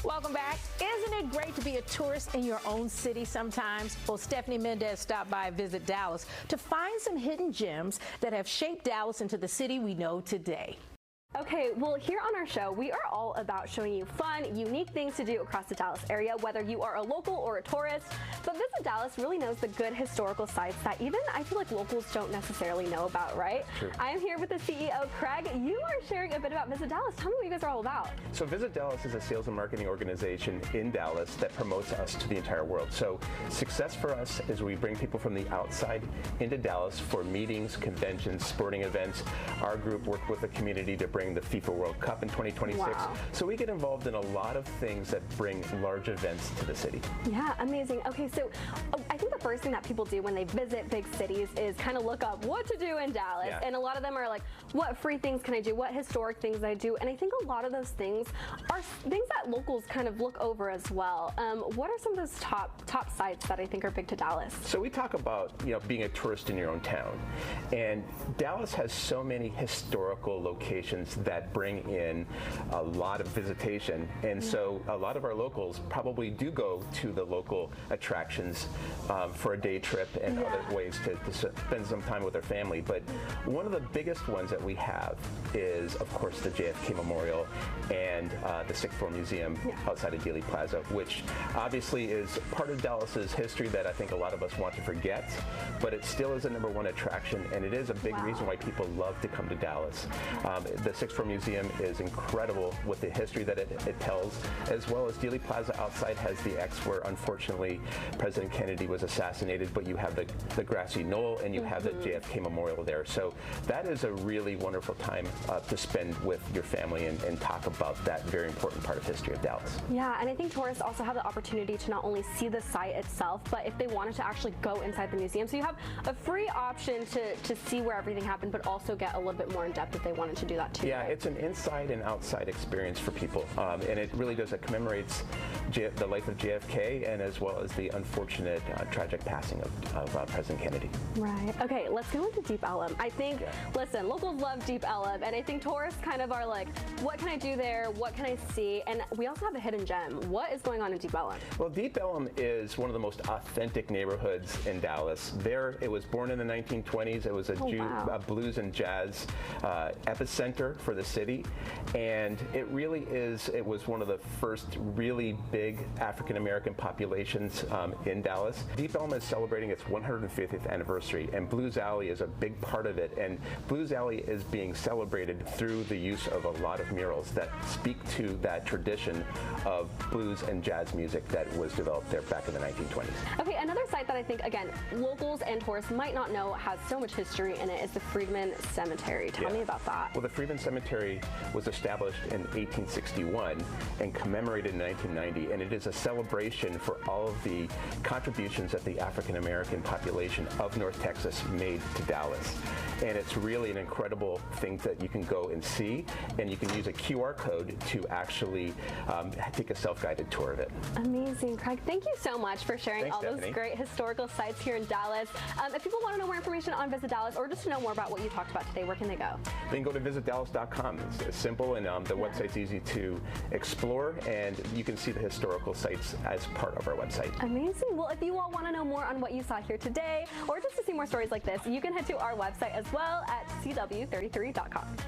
Welcome back. Isn't it great to be a tourist in your own city sometimes? Well, Stephanie Mendez stopped by Visit Dallas to find some hidden gems that have shaped Dallas into the city we know today. Okay, well, here on our show, we are all about showing you fun, unique things to do across the Dallas area, whether you are a local or a tourist. But Visit Dallas really knows the good historical sites that even I feel like locals don't necessarily know about, right? True. I am here with the CEO, Craig. You are sharing a bit about Visit Dallas. Tell me what you guys are all about. So Visit Dallas is a sales and marketing organization in Dallas that promotes us to the entire world. So success for us is we bring people from the outside into Dallas for meetings, conventions, sporting events. Our group worked with the community to bring the FIFA World Cup in 2026. Wow. So we get involved in a lot of things that bring large events to the city. Yeah, amazing. Okay, so I think the first thing that people do when they visit big cities is kind of look up what to do in Dallas. Yeah. And a lot of them are like, what free things can I do? What historic things I do? And I think a lot of those things are things that locals kind of look over as well. What are some of those top sites that I think are big to Dallas? So we talk about, being a tourist in your own town. And Dallas has so many historical locations that bring in a lot of visitation. And so a lot of our locals probably do go to the local attractions for a day trip and other ways to spend some time with their family. But one of the biggest ones that we have is, of course, the JFK Memorial and the Sixth Floor Museum outside of Dealey Plaza, which obviously is part of Dallas's history that I think a lot of us want to forget, but it still is a #1 attraction, and it is a big reason why people love to come to Dallas. The Sixth Floor Museum is incredible with the history that it tells, as well as Dealey Plaza outside has the X where unfortunately President Kennedy was assassinated, but you have the grassy knoll and you have the JFK Memorial there. So that is a really wonderful time to spend with your family and talk about that very important part of history of Dallas. Yeah, and I think tourists also have the opportunity to not only see the site itself, but if they wanted to actually go inside the museum. So you have a free option to see where everything happened, but also get a little bit more in depth if they wanted to do that too. Yeah, right? it's an inside and outside experience for people, and it really does. It commemorates the life of JFK and as well as the unfortunate tragic passing of President Kennedy. Right. Okay, let's go into Deep Ellum. I think, listen, locals love Deep Ellum, and I think tourists kind of are like, what can I do there? What can I see? And we also have a hidden gem. What is going on in Deep Ellum? Well, Deep Ellum is one of the most authentic neighborhoods in Dallas. It was born in the 1920s. It was a blues and jazz epicenter for the city, and it was one of the first really big African-American populations in Dallas. Deep Ellum is celebrating its 150th anniversary, and Blues Alley is a big part of it, and Blues Alley is being celebrated through the use of a lot of murals that speak to that tradition of blues and jazz music that was developed there back in the 1920s. Okay, another site that I think, again, locals and tourists might not know has so much history in it is the Freedman Cemetery. Tell me about that. Well, the Freedman Cemetery was established in 1861 and commemorated in 1990, and it is a celebration for all of the contributions that the African-American population of North Texas made to Dallas. And it's really an incredible thing that you can go and see, and you can use a QR code to actually take a self-guided tour of it. Amazing, Craig. Thank you so much for sharing Thanks, all Stephanie. those great historical sites here in Dallas. If people want to know more information on Visit Dallas or just to know more about what you talked about today, where can they go? They can go to visitdallas.com. It's simple, and the website's easy to explore, and you can see the historical sites as part of our website. Amazing. Well, if you all want to know more on what you saw here today, or just to see more stories like this, you can head to our website as well at cw33.com.